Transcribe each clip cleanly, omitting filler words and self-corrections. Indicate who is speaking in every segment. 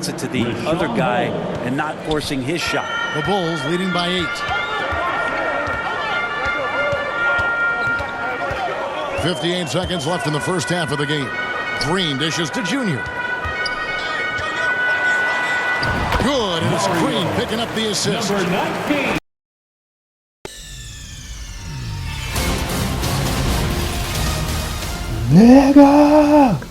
Speaker 1: gets it to the other guy and not forcing his shot.
Speaker 2: The Bulls leading by 8. 58 seconds left in the first half of the game. Green dishes to Junior. Good, and it's Green picking up the assist.
Speaker 3: Number 19.
Speaker 4: Nigga!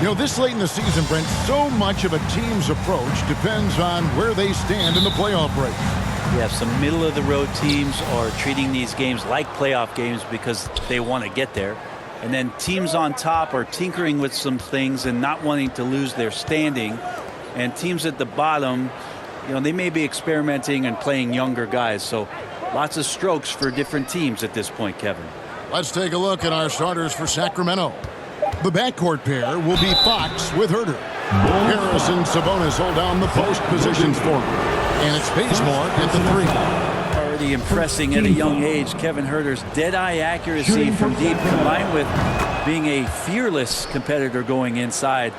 Speaker 2: You know, this late in the season, Brent, so much of a team's approach depends on where they stand in the playoff race.
Speaker 1: Yeah, some middle-of-the-road teams are treating these games like playoff games because they want to get there. And then teams on top are tinkering with some things and not wanting to lose their standing. And teams at the bottom, you know, they may be experimenting and playing younger guys. So lots of strokes for different teams at this point, Kevin.
Speaker 2: Let's take a look at our starters for Sacramento. The backcourt pair will be Fox with Herter. Harris and Sabonis hold down the post positions for him. And it's Bazemore at the 3.
Speaker 1: Already impressing at a young age. Kevin Herter's dead-eye accuracy from deep combined with being a fearless competitor going inside.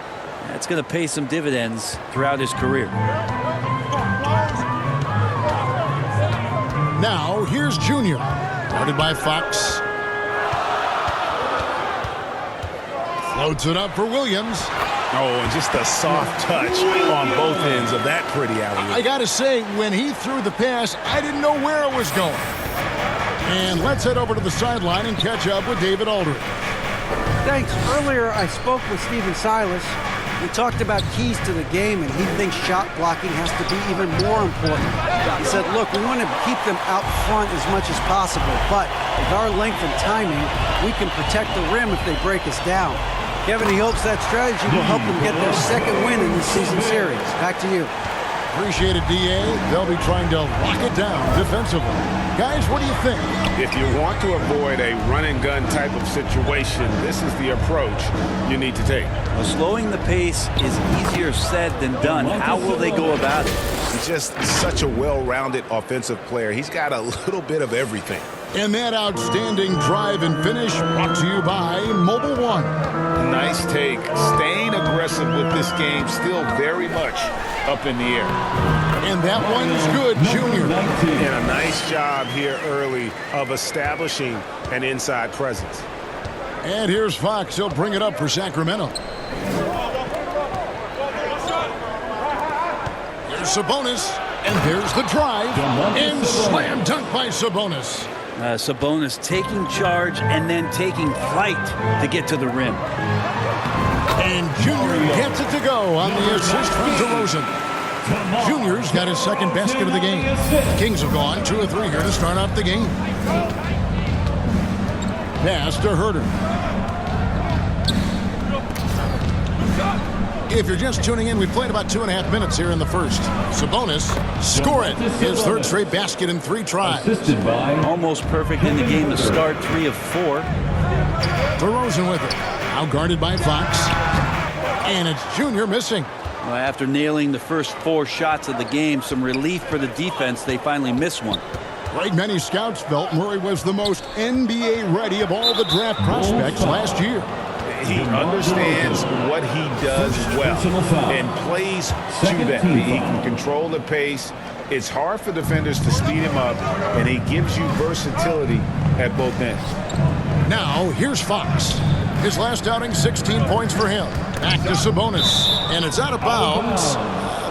Speaker 1: That's going to pay some dividends throughout his career.
Speaker 2: Now, here's Junior. Guarded by Fox. Floats it up for Williams.
Speaker 5: Oh, and just a soft touch on both ends of that pretty alley.
Speaker 2: I got to say, when he threw the pass, I didn't know where it was going. And let's head over to the sideline and catch up with David Aldridge.
Speaker 6: Thanks. Earlier, I spoke with Stephen Silas. We talked about keys to the game, and he thinks shot blocking has to be even more important. He said, look, we want to keep them out front as much as possible, but with our length and timing, we can protect the rim if they break us down. Kevin, he hopes that strategy will help them get their second win in this season series. Back to you.
Speaker 2: Appreciate it, D.A. They'll be trying to lock it down defensively. Guys, what do you think?
Speaker 5: If you want to avoid a run-and-gun type of situation, this is the approach you need to take.
Speaker 1: Well, slowing the pace is easier said than done. How will they go about it?
Speaker 5: He's just such a well-rounded offensive player. He's got a little bit of everything.
Speaker 2: And that outstanding drive and finish brought to you by Mobile One.
Speaker 5: Nice take. Staying aggressive with this game, still very much up in the air.
Speaker 2: And that one's good, Junior.
Speaker 5: And a nice job here early of establishing an inside presence.
Speaker 2: And here's Fox. He'll bring it up for Sacramento. Here's Sabonis. And there's the drive. And slam dunk by Sabonis.
Speaker 1: Sabonis taking charge and then taking flight to get to the rim.
Speaker 2: And Junior gets it to go on the assist from DeRozan. Junior's got his second basket of the game. Kings have gone 2 of 3 here to start off the game. Pass to Herter. If you're just tuning in, we played about 2.5 minutes here in the first. Sabonis score it. His third straight basket in 3 tries.
Speaker 1: Almost perfect in the game to start, 3 of 4.
Speaker 2: DeRozan with it. Now guarded by Fox. And it's Junior missing.
Speaker 1: Well, after nailing the first 4 shots of the game, some relief for the defense. They finally missed one.
Speaker 2: Right, many scouts felt Murray was the most NBA ready of all the draft prospects last year.
Speaker 5: He understands what he does well and plays to that. He can control the pace. It's hard for defenders to speed him up, and he gives you versatility at both ends.
Speaker 2: Now, here's Fox. His last outing, 16 points for him. Back to Sabonis, and it's out of bounds.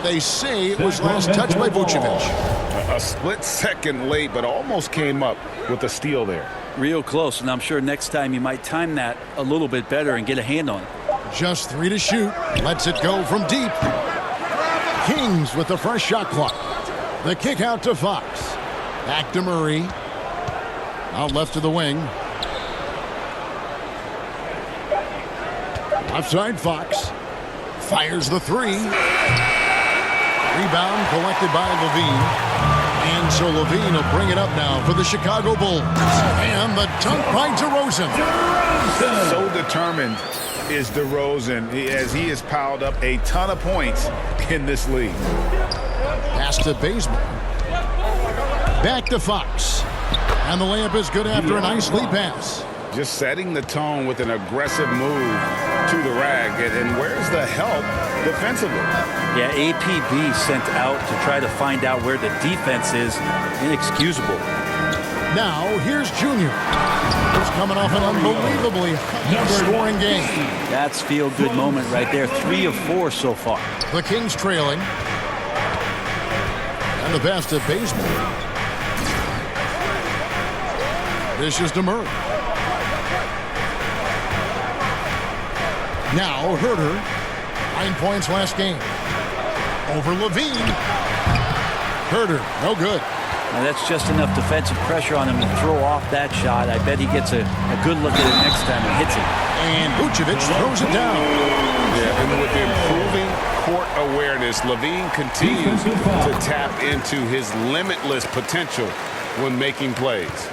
Speaker 2: They say it was last touched by Vucevic.
Speaker 5: A split second late, but almost came up with a steal there.
Speaker 1: Real close, and I'm sure next time you might time that a little bit better and get a hand on it.
Speaker 2: Just 3 to shoot. Lets it go from deep. Kings with the fresh shot clock. The kick out to Fox. Back to Murray. Out left to the wing. Outside Fox. Fires the 3. Rebound collected by Levine. And so Levine will bring it up now for the Chicago Bulls. And the dunk by DeRozan.
Speaker 5: So determined is DeRozan as he has piled up a ton of points in this league.
Speaker 2: Pass to Bazemore. Back to Fox. And the layup is good after a nice lead pass.
Speaker 5: Just setting the tone with an aggressive move to the rack. And where's the help defensively?
Speaker 1: Yeah, APB sent out to try to find out where the defense is. Inexcusable.
Speaker 2: Now, here's Junior. He's coming off an unbelievably scoring game.
Speaker 1: That's feel-good moment right there. 3 of 4 so far.
Speaker 2: The Kings trailing. And the pass to Bazemore. This is to Murray. Now, Herter. 9 points last game. Over Levine. Herter, no good.
Speaker 1: Now that's just enough defensive pressure on him to throw off that shot. I bet he gets a good look at it next time and hits it.
Speaker 2: And Vucevic throws it down.
Speaker 5: Yeah, and with improving court awareness, Levine continues to tap into his limitless potential when making plays.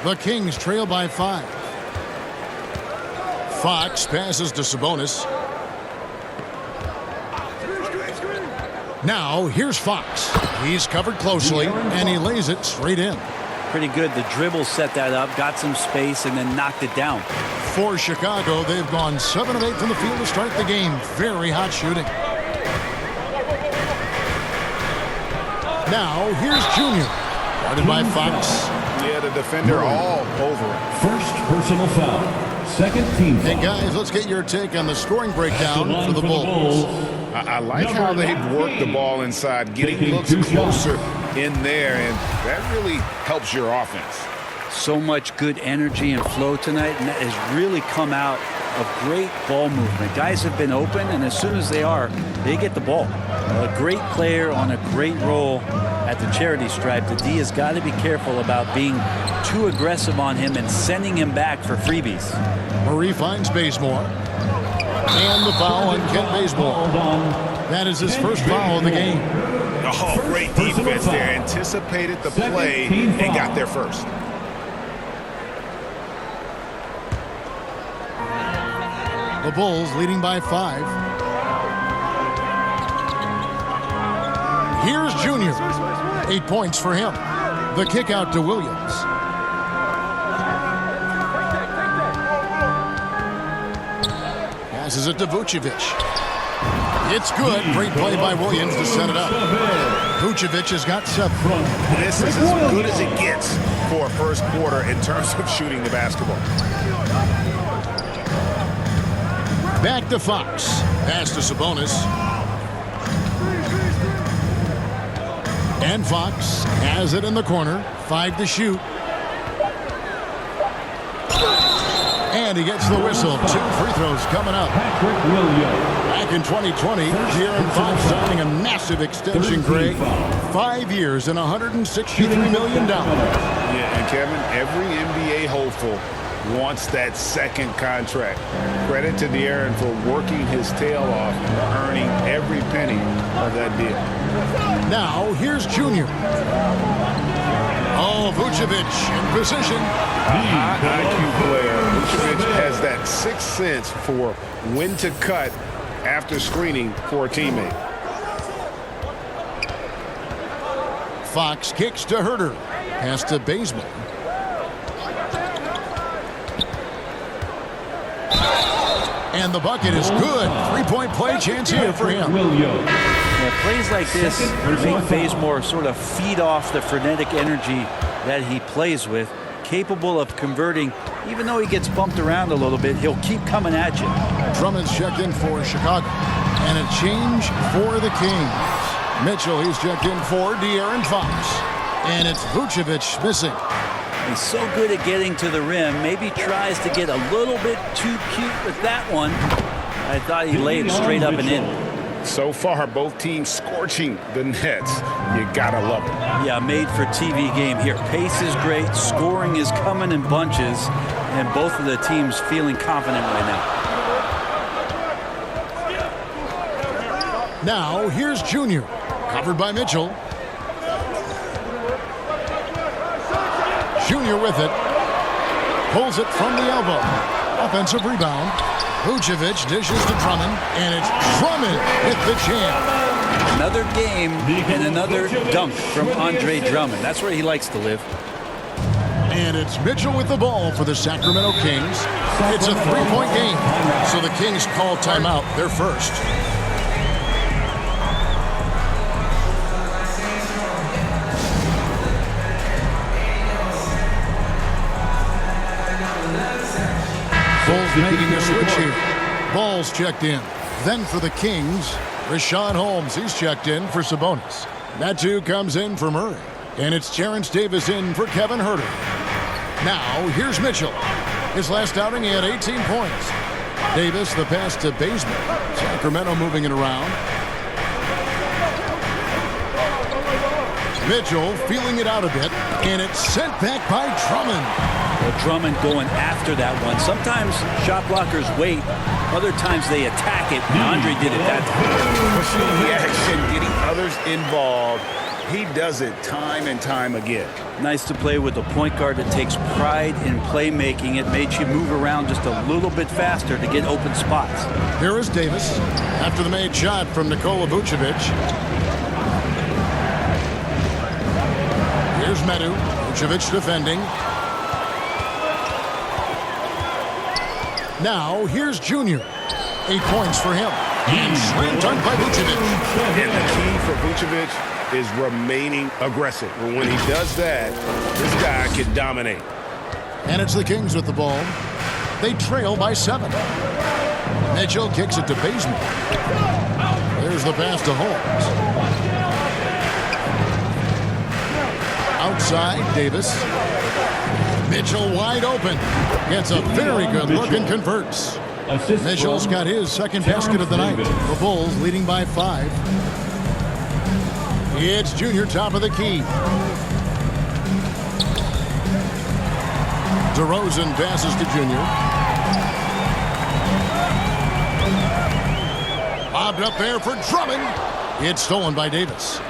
Speaker 2: The Kings trail by 5. Fox passes to Sabonis. Now, here's Fox. He's covered closely, and he lays it straight in.
Speaker 1: Pretty good. The dribble set that up, got some space, and then knocked it down.
Speaker 2: For Chicago, they've gone 7 of 8 from the field to start the game. Very hot shooting. Now, here's Junior. Guarded by Fox.
Speaker 5: Yeah, the defender all over it.
Speaker 3: First personal foul. Second team foul.
Speaker 2: Hey, guys, let's get your take on the scoring breakdown for the Bulls.
Speaker 5: I like how they've worked the ball inside, getting looks closer in there, and that really helps your offense.
Speaker 1: So much good energy and flow tonight, and that has really come out of great ball movement. Guys have been open, and as soon as they are, they get the ball. A great player on a great roll at the charity stripe. The D has got to be careful about being too aggressive on him and sending him back for freebies.
Speaker 2: Murray finds Bazemore. And the foul on Kent Bazemore. That is his first foul of the game.
Speaker 5: Oh, great defense there. Anticipated the play and got there first.
Speaker 2: The Bulls leading by 5. Here's Junior. 8 points for him. The kick out to Williams. Passes it to Vucevic. It's good. Great play by Williams to set it up. Vucevic has got 7.
Speaker 5: This is as good as it gets for a first quarter in terms of shooting the basketball.
Speaker 2: Back to Fox. Pass to Sabonis. And Fox has it in the corner. 5 to shoot. And he gets the whistle. 2 free throws coming up. Back in 2020, De'Aaron Fox signing a massive extension, Greg. 5 years and $163 million.
Speaker 5: Yeah, and Kevin, every NBA hopeful wants that second contract. Credit to De'Aaron for working his tail off, earning every penny of that deal.
Speaker 2: Now, here's Junior. Oh, Vucevic in position.
Speaker 5: High IQ player. Vucevic has that 6th sense for when to cut after screening for a teammate.
Speaker 2: Fox kicks to Herter. Pass to Bazemore. And the bucket is good. 3-point play chance here for him.
Speaker 1: Yeah, plays like this make Bazemore sort of feed off the frenetic energy that he plays with. Capable of converting, even though he gets bumped around a little bit, he'll keep coming at you.
Speaker 2: Drummond's checked in for Chicago. And a change for the Kings. Mitchell, he's checked in for De'Aaron Fox. And it's Vucevic missing.
Speaker 1: He's so good at getting to the rim. Maybe tries to get a little bit too cute with that one. I thought he laid straight up and in.
Speaker 5: So far, both teams scorching the nets. You gotta love it.
Speaker 1: Yeah, made for TV game here. Pace is great. Scoring is coming in bunches. And both of the teams feeling confident right now.
Speaker 2: Now, here's Junior. Covered by Mitchell. Junior with it. Pulls it from the elbow. Offensive rebound. Vucevic dishes to Drummond, and it's Drummond with the jam.
Speaker 1: Another game and another dunk from Andre Drummond. That's where he likes to live.
Speaker 2: And it's Mitchell with the ball for the Sacramento Kings. It's a three-point game, so the Kings call timeout. They're first. Bulls making a switch here. Ball's checked in. Then for the Kings, Rashad Holmes. He's checked in for Sabonis. That too comes in for Murray. And it's Terrence Davis in for Kevin Huerter. Now, here's Mitchell. His last outing, he had 18 points. Davis, the pass to Bazemore. Sacramento moving it around. Mitchell feeling it out a bit, and it's sent back by Drummond.
Speaker 1: Well, Drummond going after that one. Sometimes shot blockers wait. Other times they attack it. And Andre did it that time.
Speaker 5: Pushing the action, getting others involved. He does it time and time again.
Speaker 1: Nice to play with a point guard that takes pride in playmaking. It made you move around just a little bit faster to get open spots.
Speaker 2: Here is Davis after the made shot from Nikola Vucevic. Here's Medu. Vucevic defending. Now, here's Junior. 8 points for him. And slam dunk by Vucevic.
Speaker 5: And the key for Vucevic is remaining aggressive. When he does that, this guy can dominate.
Speaker 2: And it's the Kings with the ball. They trail by 7. Mitchell kicks it to Bazemore. There's the pass to Holmes. Outside, Davis. Mitchell wide open. Gets a very good look and converts. Mitchell's got his second basket of the night. The Bulls leading by 5. It's Junior top of the key. DeRozan passes to Junior. Bobbed up there for Drummond. It's stolen by Davis.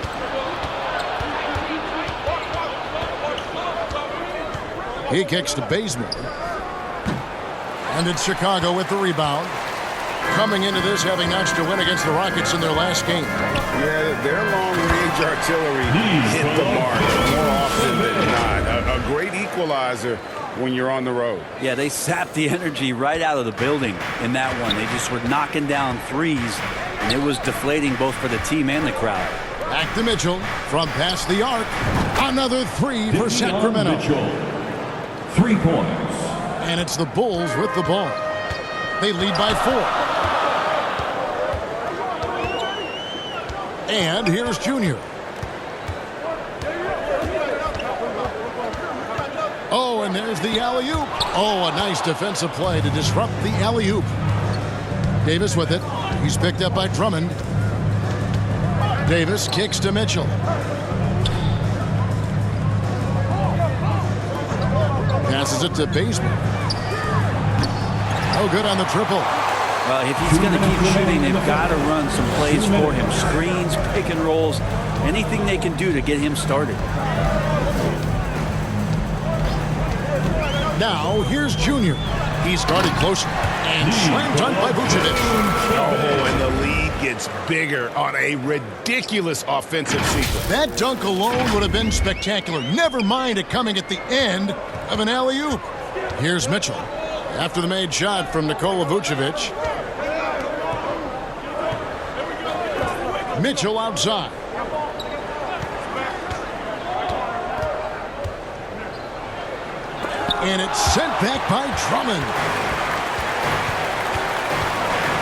Speaker 2: He kicks to Bazemore. And it's Chicago with the rebound. Coming into this having notched a win against the Rockets in their last game.
Speaker 5: Yeah, their long-range artillery hit the mark more often than not. A great equalizer when you're on the road.
Speaker 1: Yeah, they sapped the energy right out of the building in that one. They just were knocking down threes, and it was deflating both for the team and the crowd.
Speaker 2: Back to Mitchell from past the arc. Another three for Sacramento.
Speaker 3: Mitchell, 3 points.
Speaker 2: And it's the Bulls with the ball. They lead by 4. And here's Junior. Oh, and there's the alley-oop. Oh, a nice defensive play to disrupt the alley-oop. Davis with it. He's picked up by Drummond. Davis kicks to Mitchell. Passes it to Bazemore. Oh, good on the triple.
Speaker 1: Well, if he's going to keep shooting, they've got to run some plays for him. Screens, pick and rolls, anything they can do to get him started.
Speaker 2: Now, here's Junior. He's guarded closer. And slam dunk by Vucevic.
Speaker 5: Oh, and the lead gets bigger on a ridiculous offensive sequence.
Speaker 2: That dunk alone would have been spectacular. Never mind it coming at the end of an alley-oop. Here's Mitchell. After the made shot from Nikola Vucevic. Mitchell outside. And it's sent back by Drummond.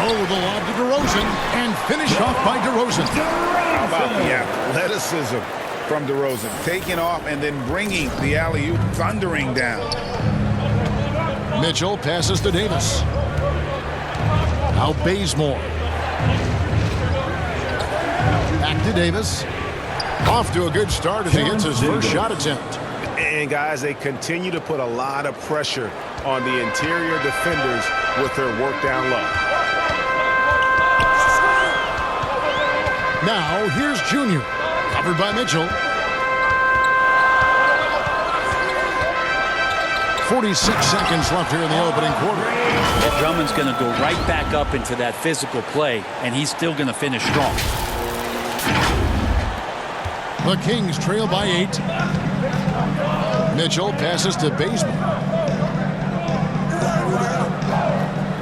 Speaker 2: Oh, the lob to DeRozan. And finished off by DeRozan.
Speaker 5: How about the athleticism from DeRozan? Taking off and then bringing the alley-oop thundering down.
Speaker 2: Mitchell passes to Davis. Now Bazemore. Back to Davis. Off to a good start as he hits his first shot attempt.
Speaker 5: And guys, they continue to put a lot of pressure on the interior defenders with their work down low.
Speaker 2: Now, here's Junior. Covered by Mitchell. 46 seconds left here in the opening quarter.
Speaker 1: Yeah, Drummond's going to go right back up into that physical play, and he's still going to finish strong.
Speaker 2: The Kings trail by 8. Mitchell passes to Baseman.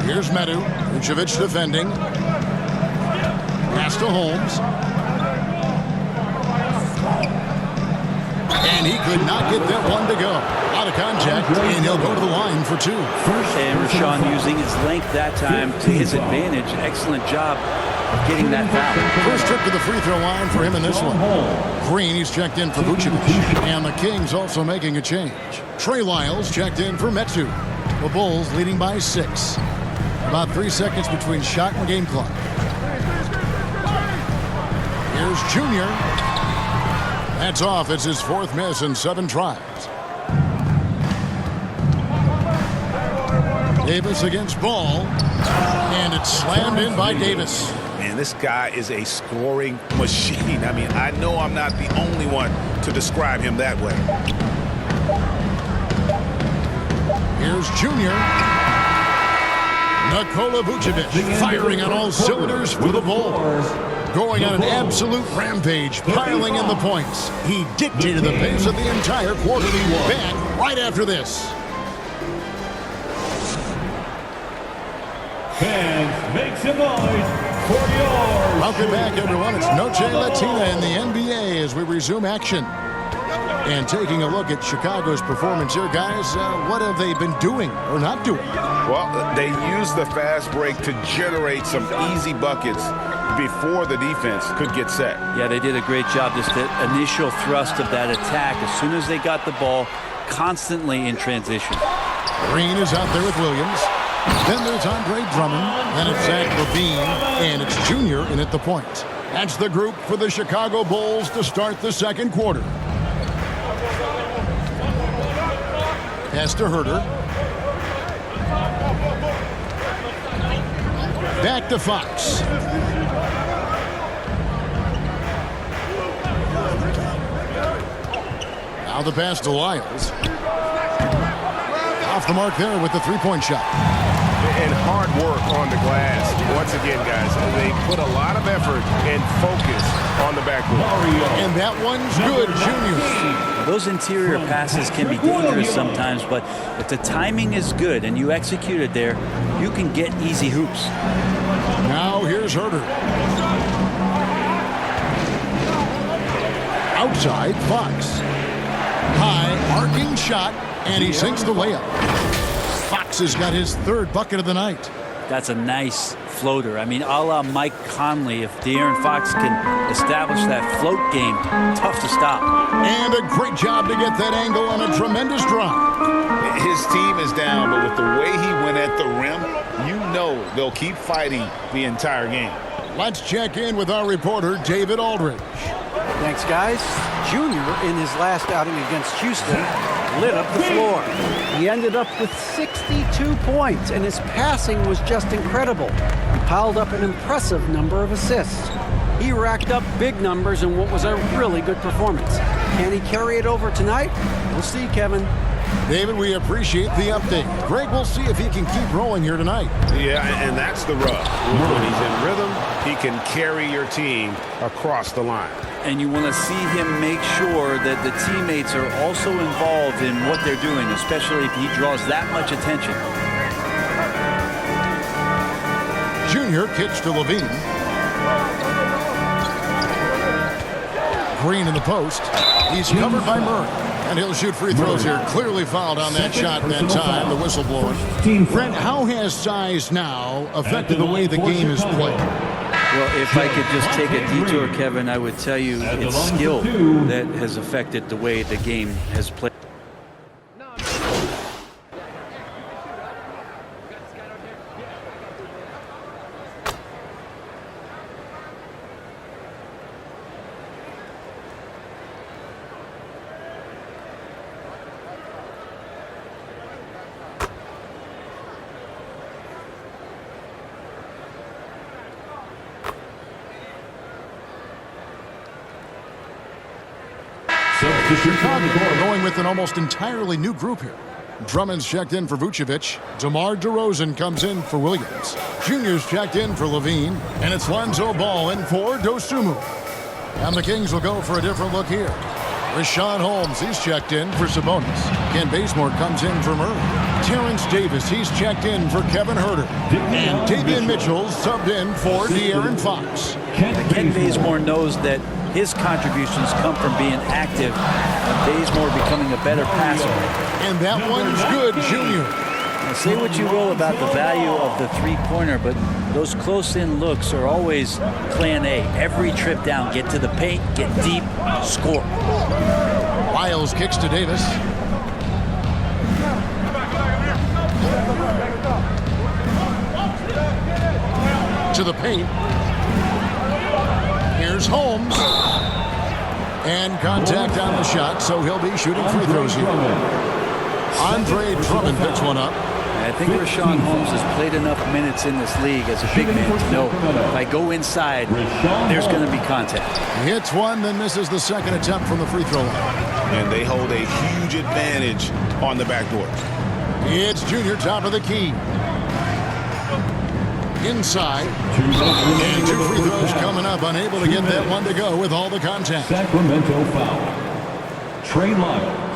Speaker 2: Here's Medu. Vucevic defending. Pass to Holmes. And he could not get that one to go. Out of contact, and he'll go to the line for 2.
Speaker 1: And Rashawn using his length that time to his advantage. Excellent job of getting that foul.
Speaker 2: First trip to the free throw line for him in this one. Green, he's checked in for Vucevic. And the Kings also making a change. Trey Lyles checked in for Metu. The Bulls leading by 6. About 3 seconds between shot and game clock. Here's Junior. That's off. It's his 4th miss in 7 tries. Davis against Ball. And it's slammed in by Davis.
Speaker 5: Man, this guy is a scoring machine. I mean, I know I'm not the only one to describe him that way.
Speaker 2: Here's Junior. Nikola Vucevic firing on all cylinders for the Bulls. Going on an absolute rampage, piling in the points. He dictated the pace of the entire quarter. Back right after this.
Speaker 3: Fans, make some noise for yours.
Speaker 2: Welcome back, everyone. It's Noche Latina in the NBA as we resume action. And taking a look at Chicago's performance here, guys, what have they been doing or not doing?
Speaker 5: Well, they used the fast break to generate some easy buckets before the defense could get set.
Speaker 1: Yeah, they did a great job. Just the initial thrust of that attack, as soon as they got the ball, constantly in transition.
Speaker 2: Green is out there with Williams. Then there's Andre Drummond. Then it's Zach LaVine. And it's Junior in at the point. That's the group for the Chicago Bulls to start the second quarter. Pass to Herter. Back to Fox. Now the pass to Lyles. Off the mark there with the three-point shot.
Speaker 5: And hard work on the glass. Once again, guys, they put a lot of effort and focus on the backboard.
Speaker 2: And that one's good, Junior.
Speaker 1: Those interior passes can be dangerous sometimes, but if the timing is good and you execute it there, you can get easy hoops.
Speaker 2: Now here's Herter. Outside, Fox. High, arcing shot, and he sinks the layup. Fox has got his 3rd bucket of the night.
Speaker 1: That's a nice floater. I mean, a la Mike Conley, if De'Aaron Fox can establish that float game, tough to stop.
Speaker 2: And a great job to get that angle on a tremendous drive.
Speaker 5: His team is down, but with the way he went at the rim, you know they'll keep fighting the entire game.
Speaker 2: Let's check in with our reporter, David Aldridge.
Speaker 6: Thanks, guys. Junior, in his last outing against Houston, lit up the floor. He ended up with 62 points, and his passing was just incredible. He piled up an impressive number of assists. He racked up big numbers in what was a really good performance. Can he carry it over tonight? We'll see, Kevin.
Speaker 2: David, we appreciate the update. Greg, we'll see if he can keep rolling here tonight.
Speaker 5: Yeah, and that's the rub. When he's in rhythm, he can carry your team across the line.
Speaker 1: And you want to see him make sure that the teammates are also involved in what they're doing, especially if he draws that much attention.
Speaker 2: Junior kicks to LaVine. Green in the post. He's covered by Murray. And he'll shoot free throws here. Clearly fouled on that shot that time, the whistle blowing. Brent, how has size now affected the way the game is played?
Speaker 1: Well, if I could just take a detour, Kevin, I would tell you it's skill that has affected the way the game has played.
Speaker 2: Chicago going with an almost entirely new group here. Drummond's checked in for Vucevic. DeMar DeRozan comes in for Williams. Junior's checked in for Levine. And it's Lonzo Ball in for Dosunmu. And the Kings will go for a different look here. Rashawn Holmes, he's checked in for Sabonis. Ken Bazemore comes in for Murray. Terrence Davis, he's checked in for Kevin Huerter. And Davion Mitchell subbed in for De'Aaron Fox.
Speaker 1: Ken Bazemore knows that his contributions come from being active. Bazemore becoming a better passer.
Speaker 2: And that one's good, Junior.
Speaker 1: Now, say what you will about the value of the three-pointer, but those close-in looks are always plan A. Every trip down, get to the paint, get deep, score.
Speaker 2: Lyles kicks to Davis. To the paint. Here's Holmes. And contact on the shot, so he'll be shooting free throws here. Andre Drummond picks one up.
Speaker 1: I think Rashawn Holmes has played enough minutes in this league as a big man to know if I go inside, there's going to be contact.
Speaker 2: He hits one, then misses the second attempt from the free throw line.
Speaker 5: And they hold a huge advantage on the backboard.
Speaker 2: It's Junior, top of the key. Inside. And two free throws coming up. Unable to get that one to go with all the contact.
Speaker 3: Sacramento foul. Trey Lyles.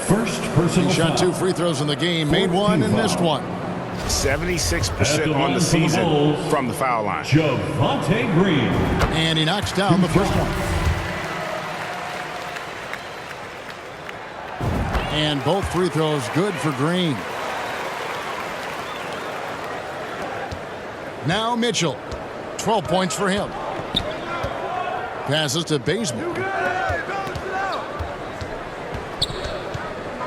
Speaker 3: First personal
Speaker 2: He shot
Speaker 3: foul.
Speaker 2: 2 free throws in the game, made one and missed one.
Speaker 5: 76% on the season from the foul line.
Speaker 3: Javonte Green.
Speaker 2: And he knocks down the first one. And both free throws good for Green. Now Mitchell. 12 points for him. Passes to Bazemore.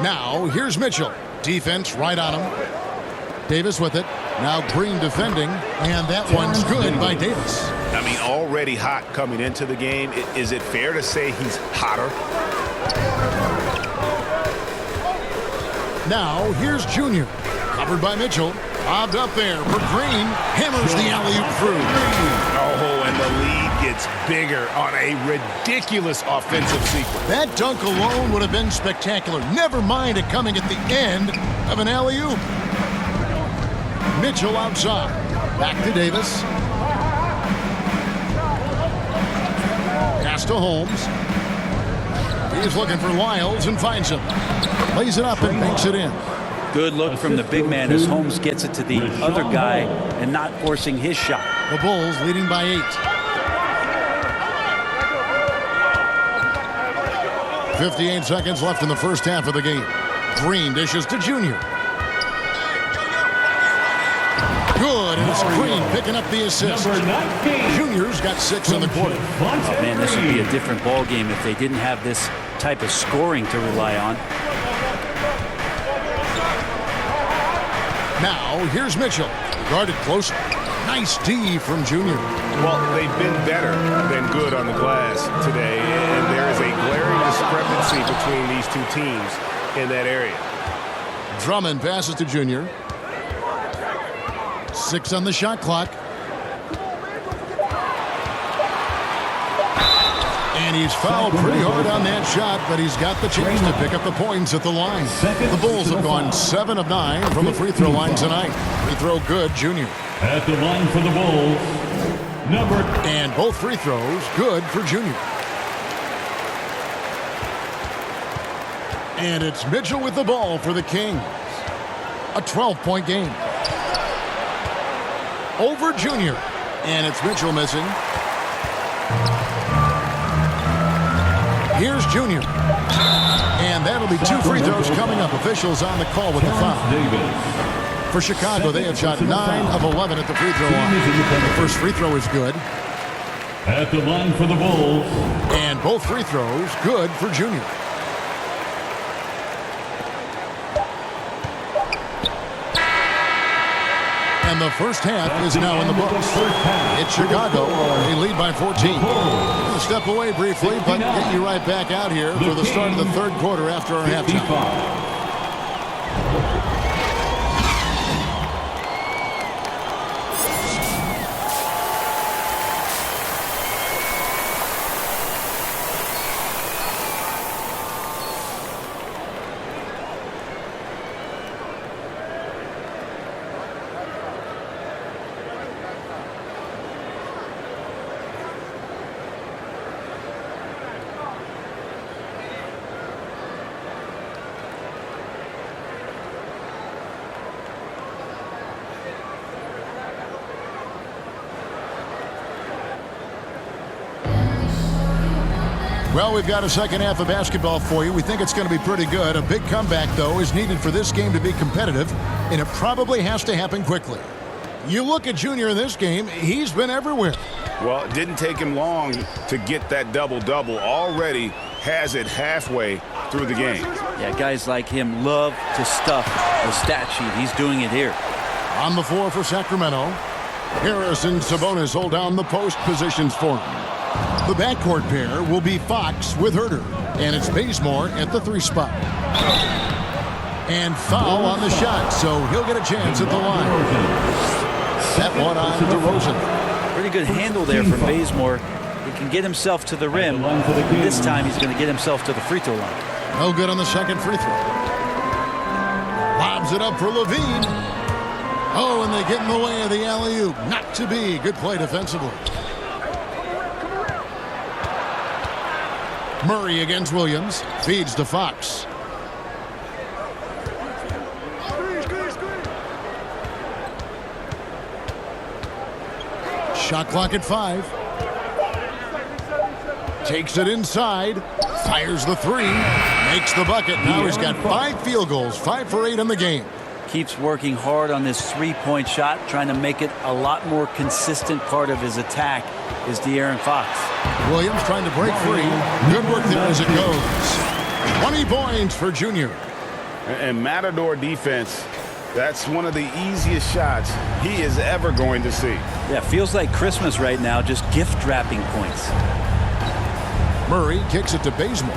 Speaker 2: Now here's Mitchell. Defense right on him. Davis with it. Now Green defending. And that one's good by Davis.
Speaker 5: I mean, already hot coming into the game. Is it fair to say he's hotter?
Speaker 2: Now here's Junior. Covered by Mitchell. Bobbed up there for Green. Hammers the alley-oop through.
Speaker 5: Oh, and the lead gets bigger on a ridiculous offensive sequence.
Speaker 2: That dunk alone would have been spectacular. Never mind it coming at the end of an alley-oop. Mitchell outside. Back to Davis. Pass to Holmes. He's looking for Lyles and finds him. Lays it up and makes it in.
Speaker 1: Good look from the big man as Holmes gets it to the other guy and not forcing his shot.
Speaker 2: The Bulls leading by 8. 58 seconds left in the first half of the game. Green dishes to Junior. Good, and it's Green picking up the assist. Junior's got 6 in the quarter.
Speaker 1: Oh, man, this would be a different ball game if they didn't have this type of scoring to rely on.
Speaker 2: Now, here's Mitchell. Guarded close. Nice D from Junior.
Speaker 5: Well, they've been better than good on the glass today, and there is a glaring discrepancy between these two teams in that area.
Speaker 2: Drummond passes to Junior. 6 on the shot clock. And he's fouled pretty hard on that shot, but he's got the chance to pick up the points at the line. The Bulls have gone 7 of 9 from the free throw line tonight. Free throw good, Junior.
Speaker 3: At the line for the Bulls, number.
Speaker 2: And both free throws good for Junior. And it's Mitchell with the ball for the Kings. A 12-point game. Over Junior. And it's Mitchell missing. Here's Junior. And that'll be 2 free throws coming up. Officials on the call with the foul. For Chicago, they have shot 9 of 11 at the free throw line. The first free throw is good.
Speaker 3: At the line for the Bulls.
Speaker 2: And both free throws good for Junior. And the first half is now in the books. It's Chicago. They lead by 14. We'll step away briefly, but get you right back out here for the start of the third quarter after our halftime. Well, we've got a second half of basketball for you. We think it's going to be pretty good. A big comeback, though, is needed for this game to be competitive, and it probably has to happen quickly. You look at Junior in this game, he's been everywhere.
Speaker 5: Well, it didn't take him long to get that double-double. Already has it halfway through the game.
Speaker 1: Yeah, guys like him love to stuff the stat sheet. He's doing it here.
Speaker 2: On the floor for Sacramento, Harris and Sabonis hold down the post positions for him. The backcourt pair will be Fox with Herter, and it's Bazemore at the 3 spot. And foul on the shot, so he'll get a chance at the line. That one on DeRozan.
Speaker 1: Pretty good handle there from Bazemore. He can get himself to the rim. This time he's going to get himself to the free throw line.
Speaker 2: No good on the second free throw. Lobs it up for Levine. Oh, and they get in the way of the alley-oop. Not to be. Good play defensively. Murray against Williams. Feeds to Fox. Shot clock at 5. Takes it inside. Fires the 3. Makes the bucket. Now he's got 5 field goals. 5 for 8 in the game.
Speaker 1: Keeps working hard on this 3-point shot, trying to make it a lot more consistent part of his attack is De'Aaron Fox.
Speaker 2: Williams trying to break free. Good work there as it goes. 20 points for Junior.
Speaker 5: And Matador defense, that's one of the easiest shots he is ever going to see.
Speaker 1: Yeah, feels like Christmas right now, just gift wrapping points.
Speaker 2: Murray kicks it to Bazemore.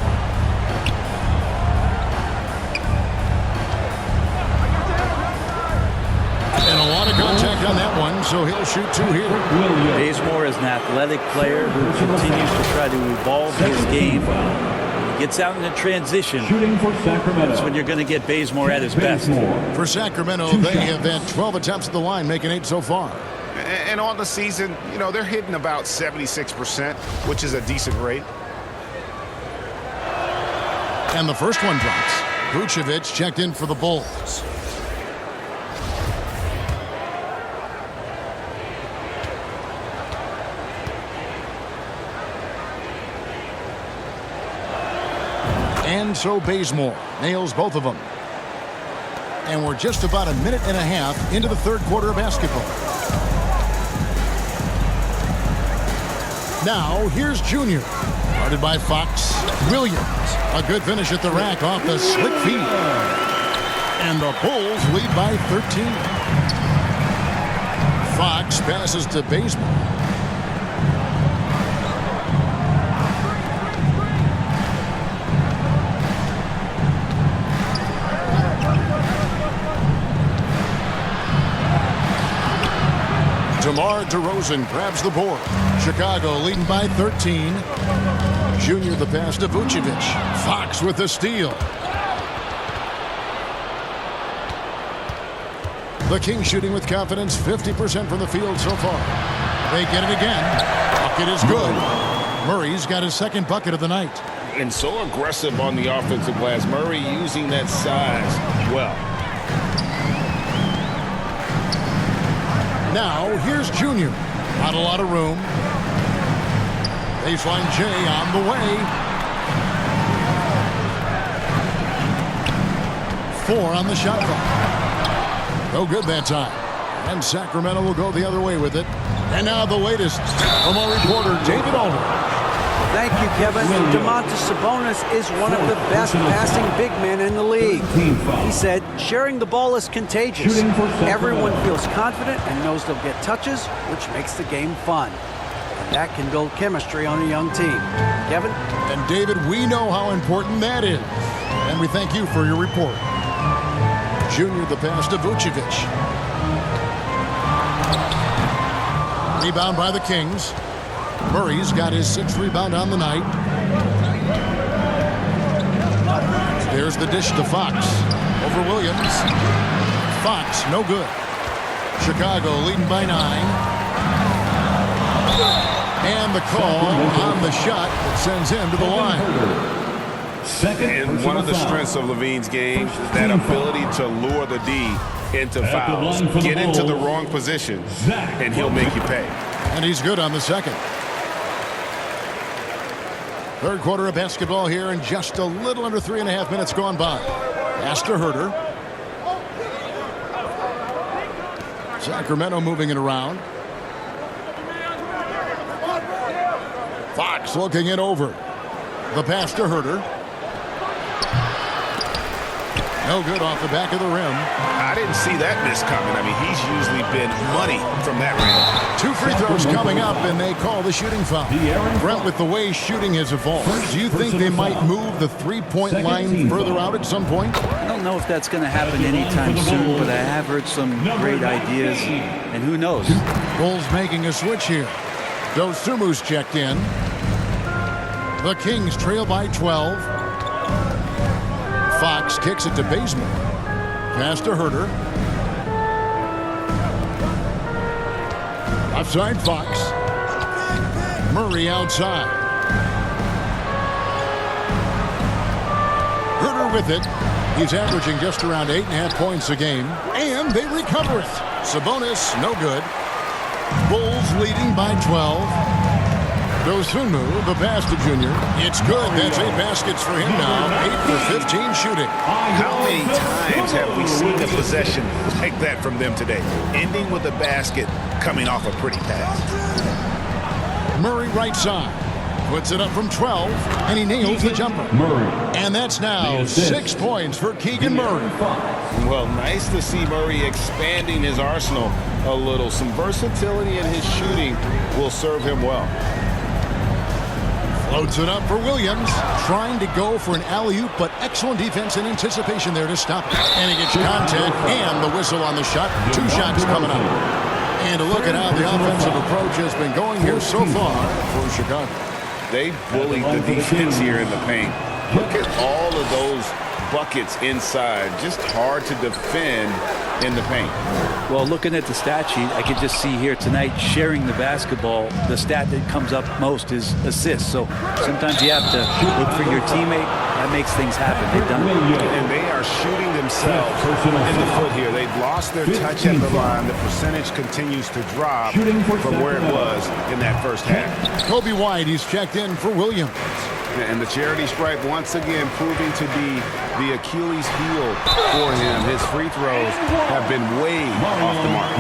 Speaker 2: And a lot of contact on that one, so he'll shoot 2 here.
Speaker 1: Bazemore is an athletic player who continues to try to evolve his game. He gets out in the transition.
Speaker 3: Shooting for Sacramento.
Speaker 1: That's when you're going to get Bazemore at his best.
Speaker 2: For Sacramento, they have had 12 attempts at the line, making 8 so far.
Speaker 5: And on the season, you know, they're hitting about 76%, which is a decent rate.
Speaker 2: And the first one drops. Vucevic checked in for the Bulls. And so Bazemore nails both of them. And we're just about a minute and a half into the third quarter of basketball. Now, here's Junior. Guarded by Fox. Williams. A good finish at the rack off the slick feed. And the Bulls lead by 13. Fox passes to Bazemore. DeMar DeRozan grabs the board. Chicago leading by 13. Junior the pass to Vucevic. Fox with the steal. The Kings shooting with confidence, 50% from the field so far. They get it again. Bucket is good. Murray's got his second bucket of the night.
Speaker 5: And so aggressive on the offensive glass. Murray using that size well.
Speaker 2: Now, here's Junior. Not a lot of room. Baseline J on the way. 4 on the shot clock. No good that time. And Sacramento will go the other way with it. And now the latest from our reporter, David Aldridge.
Speaker 6: Thank you, Kevin. Domantas Sabonis is one of the best passing big men in the league. He said, sharing the ball is contagious. Everyone feels confident and knows they'll get touches, which makes the game fun. And that can build chemistry on a young team. Kevin?
Speaker 2: And David, we know how important that is. And we thank you for your report. Junior the pass to Vucevic. Rebound by the Kings. Murray's got his 6th rebound on the night. There's the dish to Fox. Over Williams. Fox, no good. Chicago leading by 9. And the call on the shot that sends him to the line.
Speaker 5: And one of the strengths of Levine's game is that ability to lure the D into fouls. Get into the wrong position, and he'll make you pay.
Speaker 2: And he's good on the second. Third quarter of basketball here, and just a little under 3.5 minutes gone by. Pass to Herter. Sacramento moving it around. Fox looking it over. The pass to Herter. No good off the back of the rim.
Speaker 5: I didn't see that miss coming. I mean, he's usually been money from that range.
Speaker 2: 2 free throws coming up, and they call the shooting foul. Brent, with the way shooting has evolved, do you think they might move the three-point line further out at some point?
Speaker 1: I don't know if that's going to happen anytime soon, but I have heard some great ideas, and who knows?
Speaker 2: Bulls making a switch here. Dosumu's checked in. The Kings trail by 12. Fox kicks it to Bazemore. Pass to Herter. Offside Fox. Murray outside. Herter with it. He's averaging just around 8.5 points a game. And they recover it. Sabonis, no good. Bulls leading by 12. Dosunmu, the pass to Junior. It's good. That's 8 baskets for him now. 8 for 15 shooting.
Speaker 5: How many times have we seen a possession like that from them today? Ending with a basket, coming off a pretty pass.
Speaker 2: Murray right side. Puts it up from 12, and he nails the jumper. And that's now 6 points for Keegan Murray.
Speaker 5: Well, nice to see Murray expanding his arsenal a little. Some versatility in his shooting will serve him well.
Speaker 2: Floats it up for Williams. Trying to go for an alley-oop, but excellent defense and anticipation there to stop it. And he gets contact and the whistle on the shot. 2 shots coming up. And a look at how the offensive approach has been going here so far for Chicago.
Speaker 5: They bullied the defense here in the paint. Look at all of those buckets inside. Just hard to defend in the paint.
Speaker 1: Well, looking at the stat sheet, I could just see here tonight sharing the basketball. The stat that comes up most is assists. So sometimes you have to look for your teammate. That makes things happen. They've done it.
Speaker 5: And they are shooting themselves in the foot here. They've lost their touch at the line. The percentage continues to drop from where it was in that first half.
Speaker 2: Kobe White, he's checked in for Williams.
Speaker 5: And the charity stripe once again proving to be the Achilles heel for him. His free throws have been way off the mark.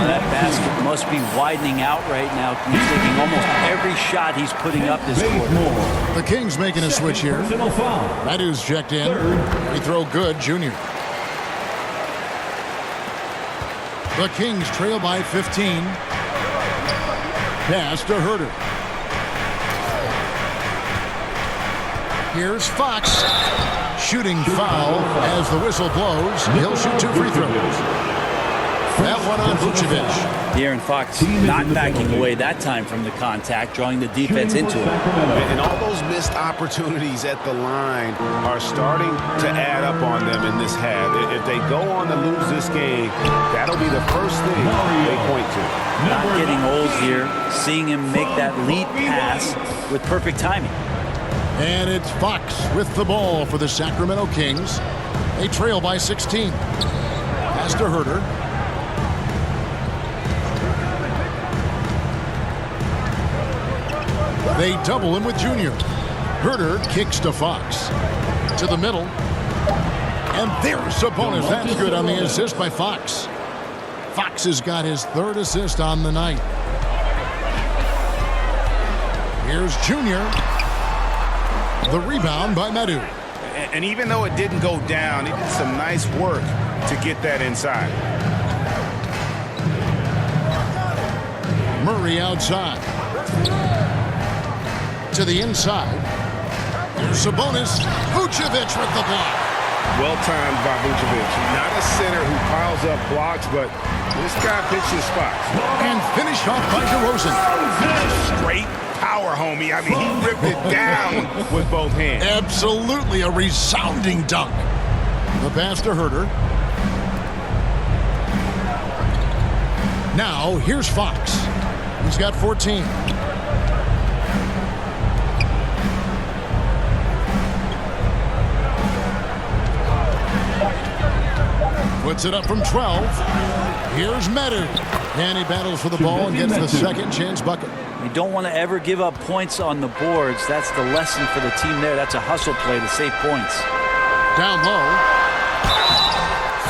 Speaker 1: That basket must be widening out right now. He's taking almost every shot he's putting up this quarter.
Speaker 2: The Kings making a switch here. Madu's checked in. Free throw good, Junior. The Kings trail by 15. Pass to Herter. Here's Fox. Shooting foul as the whistle blows. He'll shoot 2 free throws. That one on Vucevic.
Speaker 1: De'Aaron Fox not backing away that time from the contact, drawing the defense into it.
Speaker 5: And all those missed opportunities at the line are starting to add up on them in this half. If they go on to lose this game, that'll be the first thing they point to.
Speaker 1: Not getting old here, seeing him make that lead pass with perfect timing.
Speaker 2: And it's Fox with the ball for the Sacramento Kings. They trail by 16. Pass to Herter. They double him with Junior. Herter kicks to Fox. To the middle. And there's Sabonis. That's good on the assist by Fox. Fox has got his 3rd assist on the night. Here's Junior. The rebound by Madu.
Speaker 5: And even though it didn't go down, he did some nice work to get that inside.
Speaker 2: Murray outside. To the inside. Here's Sabonis. Vucevic with the block.
Speaker 5: Well timed by Vucevic. Not a center who piles up blocks, but this guy pitches spots.
Speaker 2: And finished off by DeRozan.
Speaker 5: Straight power, homie. I mean, he ripped it down with both hands.
Speaker 2: Absolutely a resounding dunk. The pass to Herter. Now, here's Fox. He's got 14. Puts it up from 12. Here's Madu. And he battles for the ball and gets the second chance bucket.
Speaker 1: You don't want to ever give up points on the boards. That's the lesson for the team there. That's a hustle play to save points.
Speaker 2: Down low.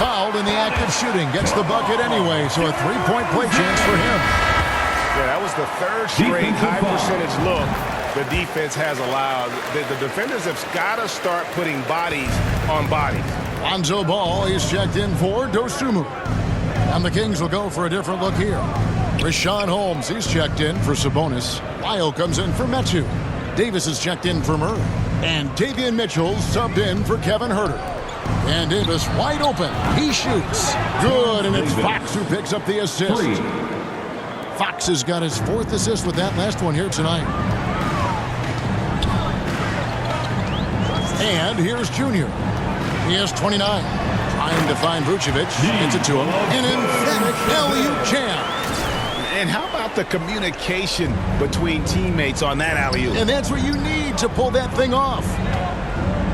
Speaker 2: Fouled in the act of shooting. Gets the bucket anyway, so a three-point play chance for him.
Speaker 5: Yeah, that was the third straight high-percentage look the defense has allowed. The defenders have got to start putting bodies on bodies.
Speaker 2: Lonzo Ball is checked in for Dosunmu. And the Kings will go for a different look here. Rashawn Holmes, he's checked in for Sabonis. Lyle comes in for Metu. Davis is checked in for Murray. And Davion Mitchell subbed in for Kevin Huerter. And Davis wide open. He shoots. Good, and it's Fox who picks up the assist. Fox has got his 4th assist with that last one here tonight. And here's Junior. He has 29. Trying to find Vucevic. Gets it to him. An emphatic alley-oop jam.
Speaker 5: And how about the communication between teammates on that alley-oop?
Speaker 2: And that's what you need to pull that thing off.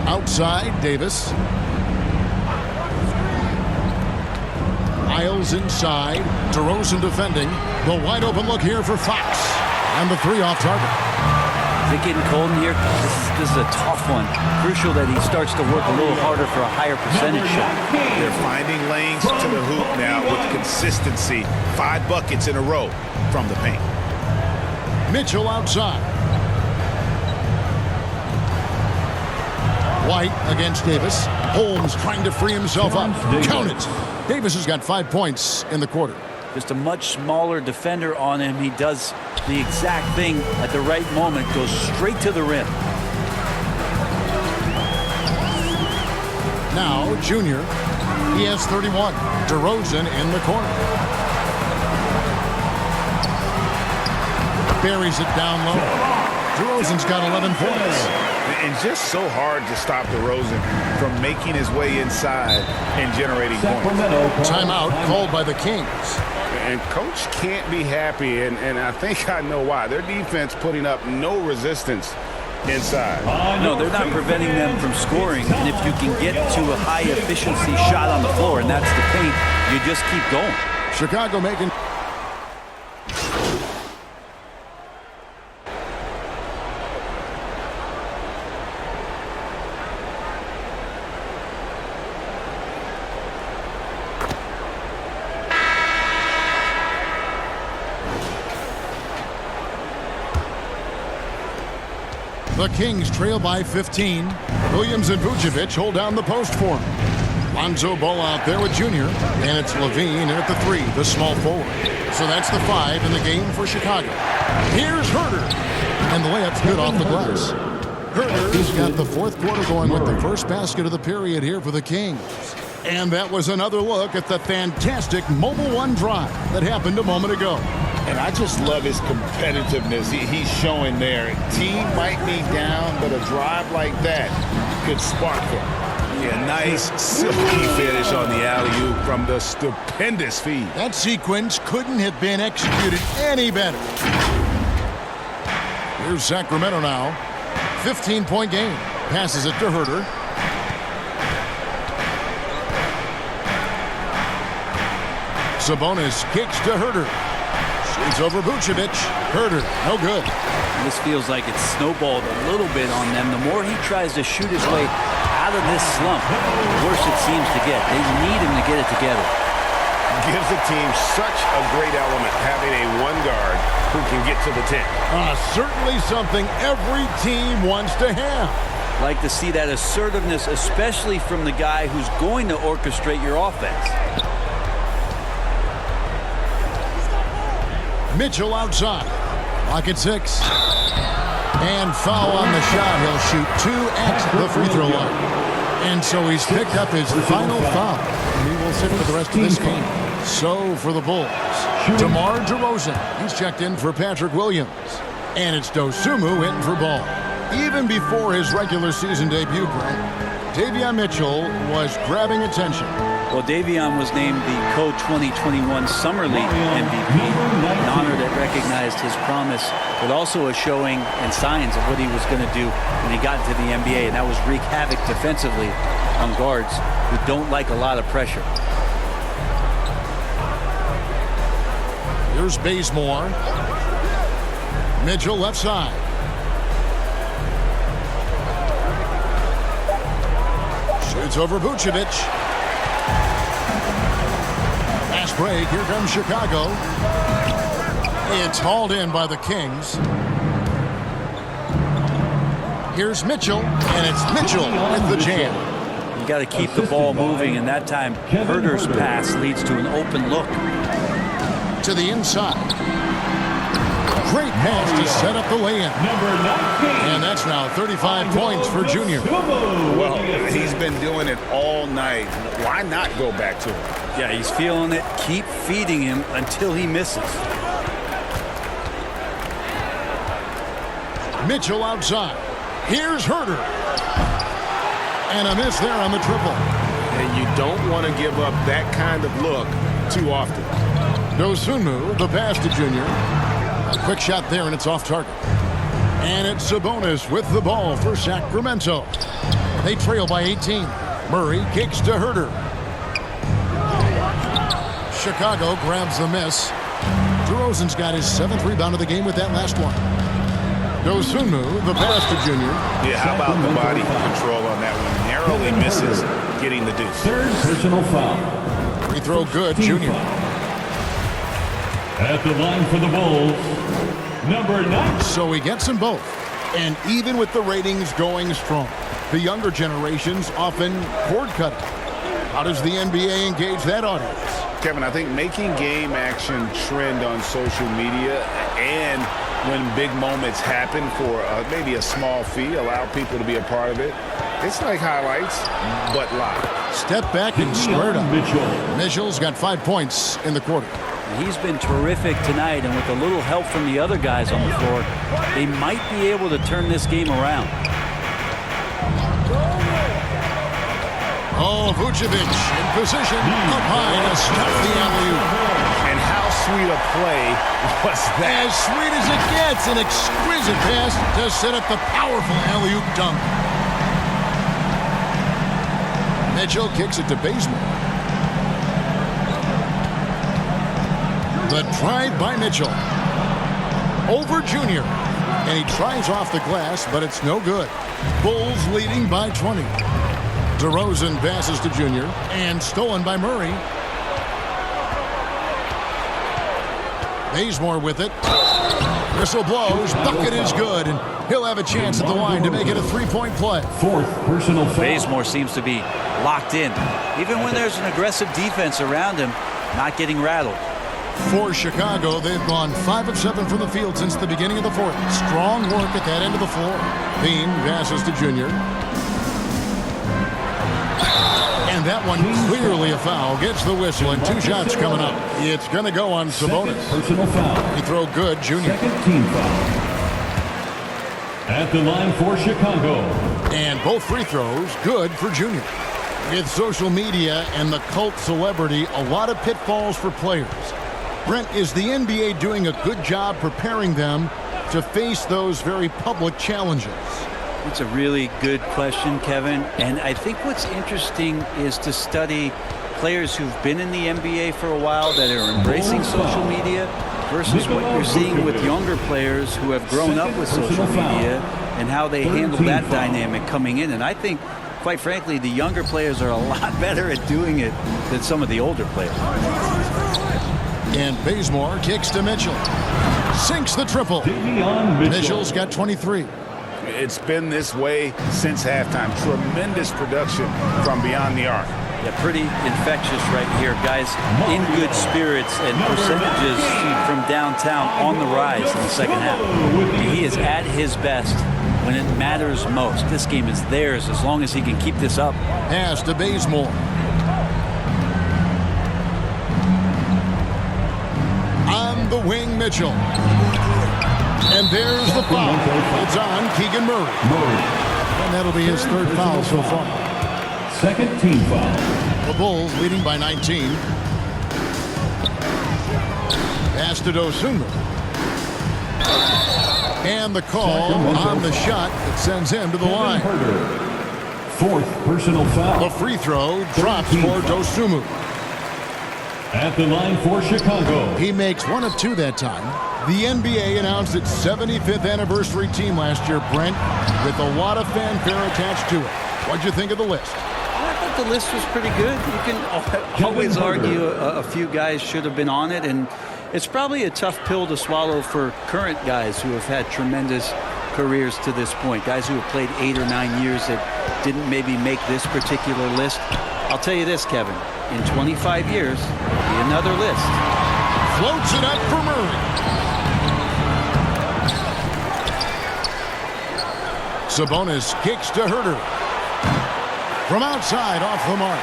Speaker 2: Outside, Davis. Miles inside. DeRozan defending. The wide open look here for Fox. And the 3 off target.
Speaker 1: Is it getting cold in here? This is a tough one. Crucial that he starts to work a little harder for a higher percentage shot.
Speaker 5: They're finding lanes to the hoop now with consistency. 5 buckets in a row from the paint.
Speaker 2: Mitchell outside. White against Davis. Holmes trying to free himself up. Count it. Davis has got 5 points in the quarter.
Speaker 1: Just a much smaller defender on him. He does the exact thing at the right moment. Goes straight to the rim.
Speaker 2: Now, Junior. He has 31. DeRozan in the corner. Buries it down low. DeRozan's got 11 points.
Speaker 5: And just so hard to stop DeRozan from making his way inside and generating points.
Speaker 2: Timeout called by the Kings.
Speaker 5: And coach can't be happy, and I think I know why. Their defense putting up no resistance inside.
Speaker 1: No, they're not preventing them from scoring. And if you can get to a high-efficiency shot on the floor, and that's the paint, you just keep going.
Speaker 2: Chicago making... The Kings trail by 15. Williams and Vucevic hold down the post for him. Lonzo Ball out there with Junior. And it's Levine in at the 3, the small forward. So that's the 5 in the game for Chicago. Here's Huerter. And the layup's good off the glass. Huerter's got the 4th quarter going with the first basket of the period here for the Kings. And that was another look at the fantastic Mobile One drive that happened a moment ago.
Speaker 5: And I just love his competitiveness he's showing there. Team might be down, but a drive like that could spark them. Yeah, nice, silky finish on the alley-oop from the stupendous feed.
Speaker 2: That sequence couldn't have been executed any better. Here's Sacramento now. 15-point game. Passes it to Huerter. Sabonis kicks to Huerter. Shoots over Vucevic. Huerter, no good.
Speaker 1: This feels like it's snowballed a little bit on them. The more he tries to shoot his way out of this slump, the worse it seems to get. They need him to get it together.
Speaker 5: Gives the team such a great element having a one guard who can get to the 10.
Speaker 2: Certainly something every team wants to have.
Speaker 1: Like to see that assertiveness, especially from the guy who's going to orchestrate your offense.
Speaker 2: Mitchell outside. Clock at 6. And foul on the shot. He'll shoot 2 at the free throw line. And so he's picked up his final foul. And he will sit for the rest of this game. So for the Bulls, DeMar DeRozan. He's checked in for Patrick Williams. And it's Dosunmu in for Ball. Even before his regular season debut, Davion Mitchell was grabbing attention.
Speaker 1: Well, Davion was named the Co-2021 Summer League MVP, an honor that recognized his promise, but also a showing and signs of what he was going to do when he got into the NBA, and that was wreak havoc defensively on guards who don't like a lot of pressure.
Speaker 2: Here's Bazemore. Mitchell left side. Shoots over Vucevic. Fast break. Here comes Chicago. It's hauled in by the Kings. Here's Mitchell, and it's Mitchell with the jam.
Speaker 1: You got to keep the ball moving, and that time Herder's pass leads to an open look.
Speaker 2: To the inside. Great pass to set up the lay-in. And that's now 35 points for Junior.
Speaker 5: Well, he's been doing it all night. Why not go back to him?
Speaker 1: Yeah, he's feeling it. Keep feeding him until he misses.
Speaker 2: Mitchell outside. Here's Herder. And a miss there on the triple.
Speaker 5: And you don't want to give up that kind of look too often.
Speaker 2: Dosunmu, the pass to Junior. A quick shot there, and it's off target. And it's Sabonis with the ball for Sacramento. They trail by 18. Murray kicks to Herder. Chicago grabs the miss. DeRozan's got his 7th rebound of the game with that last one. Dosunmu, the pass to Junior.
Speaker 5: Yeah, how about the body control on that one? Narrowly misses getting the deuce.
Speaker 3: Third personal foul.
Speaker 2: Free throw good, Junior.
Speaker 3: At the line for the Bulls, number 9.
Speaker 2: So he gets them both. And even with the ratings going strong, the younger generations often cord cutting. How does the NBA engage that audience?
Speaker 5: Kevin, I think making game action trend on social media and when big moments happen for maybe a small fee, allow people to be a part of it. It's like highlights, but live.
Speaker 2: Step back and squared up. Mitchell's got 5 points in the quarter.
Speaker 1: He's been terrific tonight, and with a little help from the other guys on the floor, they might be able to turn this game around.
Speaker 2: Oh, Vucevic in position up high to stuff the alley-oop.
Speaker 5: And how sweet a play was that?
Speaker 2: As sweet as it gets, an exquisite pass to set up the powerful alley-oop dunk. Mitchell kicks it to Bazemore. The drive by Mitchell. Over Junior. And he tries off the glass, but it's no good. Bulls leading by 20. DeRozan passes to Junior. And stolen by Murray. Bazemore with it. Whistle blows. Bucket is good. And he'll have a chance at the line to make it a three-point play.
Speaker 3: Fourth personal foul.
Speaker 1: Bazemore seems to be locked in. Even when there's an aggressive defense around him, not getting rattled.
Speaker 2: For Chicago, they've gone 5 of 7 from the field since the beginning of the fourth. Strong work at that end of the floor. Bean passes to Junior. And that one clearly a foul. Gets the whistle and 2 shots coming up. It's going to go on Sabonis.
Speaker 3: Personal foul.
Speaker 2: He throw good, Junior.
Speaker 3: Second team foul. At the line for Chicago.
Speaker 2: And both free throws good for Junior. With social media and the cult celebrity, a lot of pitfalls for players. Brent, is the NBA doing a good job preparing them to face those very public challenges?
Speaker 1: It's a really good question, Kevin. And I think what's interesting is to study players who've been in the NBA for a while that are embracing social media versus what you're seeing with younger players who have grown up with social media and how they handle that dynamic coming in. And I think, quite frankly, the younger players are a lot better at doing it than some of the older players.
Speaker 2: And Bazemore kicks to Mitchell. Sinks the triple. Mitchell's got 23.
Speaker 5: It's been this way since halftime. Tremendous production from beyond the arc.
Speaker 1: Yeah, pretty infectious right here. Guys in good spirits and percentages from downtown on the rise in the second half. He is at his best when it matters most. This game is theirs as long as he can keep this up.
Speaker 2: Pass to Bazemore. On the wing, Mitchell. And there's the foul. It's on Keegan Murray. And that'll be his 3rd foul so far.
Speaker 3: Second team foul.
Speaker 2: The Bulls leading by 19. Pass to Dosunmu. And the call on the shot that sends him to the line.
Speaker 3: Fourth personal foul.
Speaker 2: The free throw drops for Dosunmu.
Speaker 3: At the line for Chicago.
Speaker 2: He makes 1 of 2 that time. The NBA announced its 75th anniversary team last year, Brent, with a lot of fanfare attached to it. What'd you think of the list?
Speaker 1: I thought the list was pretty good. You can always argue a few guys should have been on it, and it's probably a tough pill to swallow for current guys who have had tremendous careers to this point, guys who have played 8 or 9 years that didn't maybe make this particular list. I'll tell you this, Kevin, in 25 years, be another list.
Speaker 2: Floats it up for Murray. Sabonis kicks to Herter. From outside, off the mark.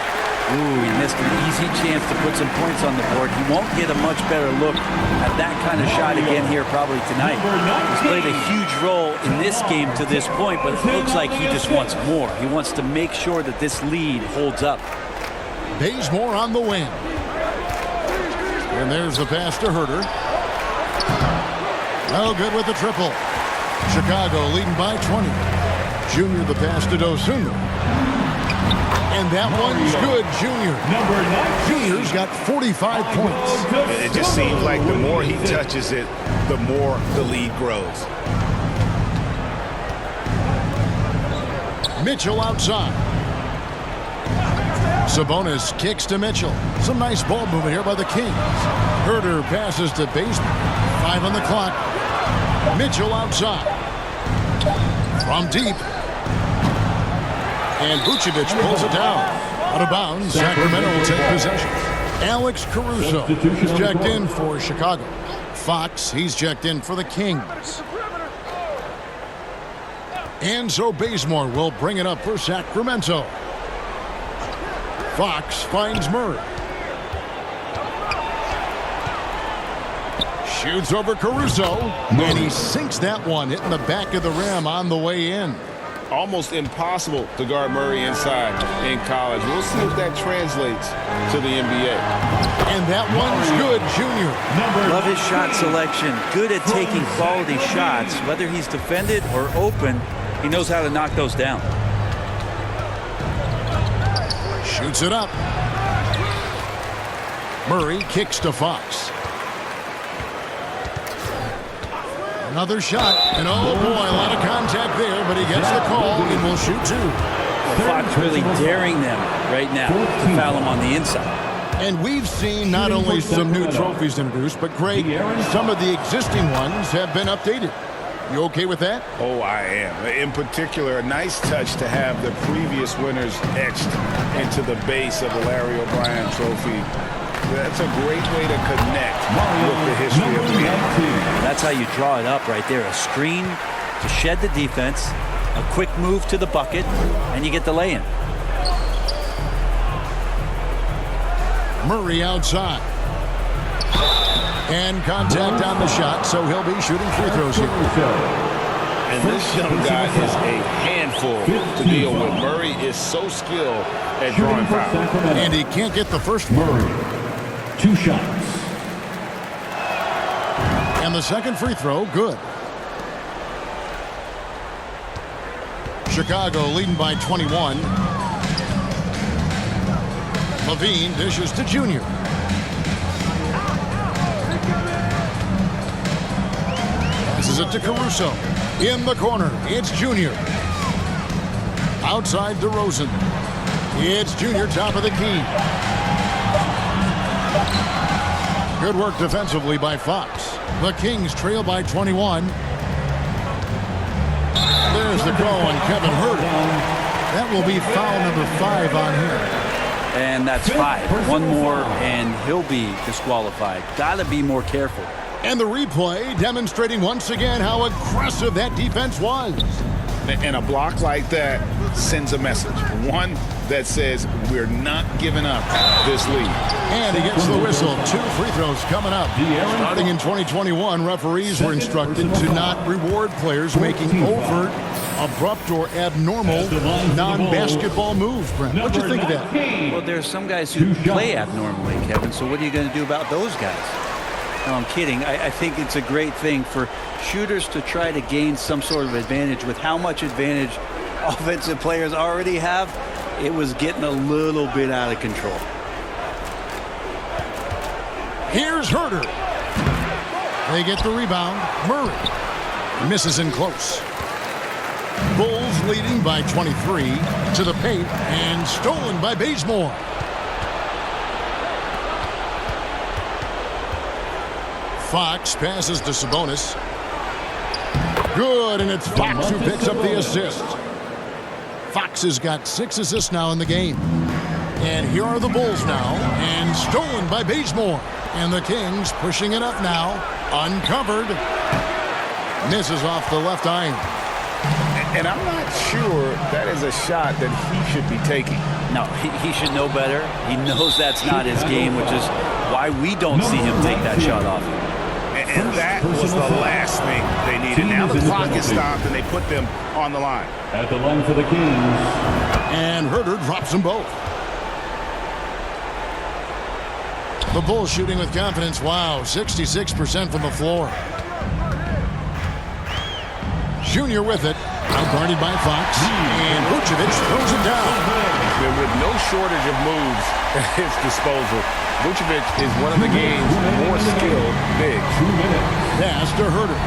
Speaker 1: Ooh, he missed an easy chance to put some points on the board. He won't get a much better look at that kind of shot again here probably tonight. He's played a huge role in this game to this point, but it looks like he just wants more. He wants to make sure that this lead holds up.
Speaker 2: Bazemore on the wing. And there's the pass to Herter. No good with the triple. Chicago leading by 20. Junior the pass to Dosunmu. And that one's good, Junior. Junior's got 45 points.
Speaker 5: It just seems like the more he touches it, the more the lead grows.
Speaker 2: Mitchell outside. Sabonis kicks to Mitchell. Some nice ball movement here by the Kings. Herter passes to Bazemore. 5 on the clock. Mitchell outside. From deep. And Vucevic pulls it down. Out of bounds, Sacramento will take possession. Alex Caruso is checked in for Chicago. Fox, he's checked in for the Kings. And so Bazemore will bring it up for Sacramento. Fox finds Murray. Shoots over Caruso. And he sinks that one, hitting the back of the rim on the way in.
Speaker 5: Almost impossible to guard Murray inside in college. We'll see if that translates to the NBA.
Speaker 2: And that one's good, Junior.
Speaker 1: Love his shot selection. Good at taking quality shots. Whether he's defended or open, he knows how to knock those down.
Speaker 2: Shoots it up. Murray kicks to Fox. Another shot, and oh boy, a lot of contact there, but he gets the call and will shoot 2.
Speaker 1: Well, Fox really daring them right now to foul him on the inside.
Speaker 2: And we've seen not only some new trophies introduced, but Greg, some of the existing ones have been updated. You okay with that?
Speaker 5: Oh, I am. In particular, a nice touch to have the previous winners etched into the base of the Larry O'Brien trophy. That's a great way to connect with the history of the game.
Speaker 1: That's how you draw it up right there. A screen to shed the defense, a quick move to the bucket, and you get the lay-in.
Speaker 2: Murray outside. And contact on the shot, so he'll be shooting free throws here.
Speaker 5: And this young guy is a handful to deal with. Murray is so skilled at drawing fouls.
Speaker 2: And he can't get the first one.
Speaker 3: 2 shots.
Speaker 2: And the second free throw, good. Chicago leading by 21. Levine dishes to Junior. Passes it to Caruso. In the corner, it's Junior. Outside DeRozan. It's Junior, top of the key. Good work defensively by Fox. The Kings trail by 21. There's the call on Kevin Herter. That will be foul number 5 on him.
Speaker 1: And that's 5. One more, and he'll be disqualified. Got to be more careful.
Speaker 2: And the replay demonstrating once again how aggressive that defense was.
Speaker 5: And a block like that sends a message. One that says we're not giving up this lead.
Speaker 2: And he gets the whistle. 2 free throws coming up. Starting in 2021, referees were instructed to not reward players making overt, abrupt, or abnormal non-basketball moves. Brent, what do you think of that?
Speaker 1: Well, there's some guys who play abnormally, Kevin, so what are you going to do about those guys? No, I'm kidding. I think it's a great thing for shooters to try to gain some sort of advantage. With how much advantage offensive players already have, it was getting a little bit out of control.
Speaker 2: Here's Herter. They get the rebound. Murray misses in close. Bulls leading by 23 to the paint and stolen by Bazemore. Fox passes to Sabonis. Good, and it's Fox who picks up the assist. Fox has got 6 assists now in the game. And here are the Bulls now, and stolen by Bazemore. And the Kings pushing it up now. Uncovered. Misses off the left iron.
Speaker 5: And I'm not sure that is a shot that he should be taking.
Speaker 1: No, he should know better. He knows that's not his game, which is why we don't see him take that shot off.
Speaker 5: And that was the last thing they needed. Now the clock is stopped, and they put them on the line.
Speaker 3: At the line for the Kings.
Speaker 2: And Herter drops them both. The Bulls shooting with confidence. Wow, 66% from the floor. Junior with it. Outguarded by Fox. And Vucevic throws it down.
Speaker 5: And with no shortage of moves at his disposal, Vucevic is one of the game's more skilled bigs.
Speaker 2: Pass to Herter.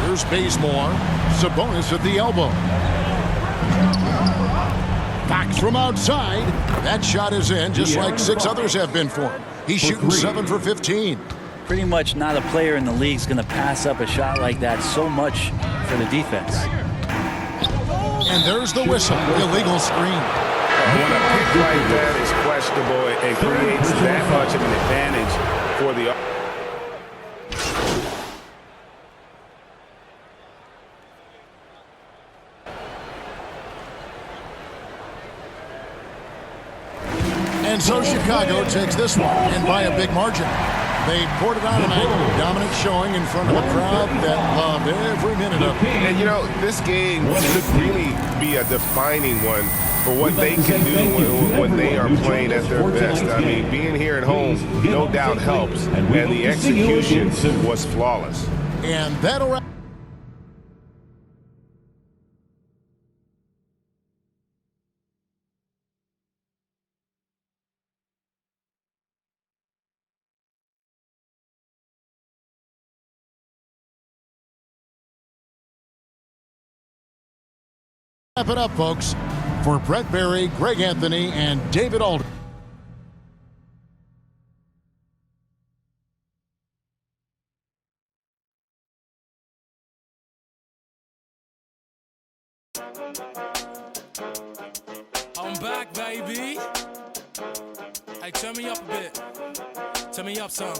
Speaker 2: Here's Bazemore. Sabonis at the elbow. Fox from outside. That shot is in, just like 6 others have been for him. He's shooting 7 for 15.
Speaker 1: Pretty much not a player in the league is going to pass up a shot like that so much for the defense.
Speaker 2: And there's the whistle. Illegal screen.
Speaker 5: When a pick like that is questionable, it creates that much of an advantage for the...
Speaker 2: And so Chicago takes this one, and by a big margin. They poured it on tonight. Dominant showing in front of a crowd that loved every minute of it.
Speaker 5: And, you know, this game should really be a defining one for what they can do when they are playing at their best. I mean, being here at home no doubt helps, and the execution was flawless.
Speaker 2: And that'll wrap it up, folks. For Brett Berry, Greg Anthony, and David Alder.
Speaker 4: I'm back, baby. Hey, turn me up a bit. Turn me up some.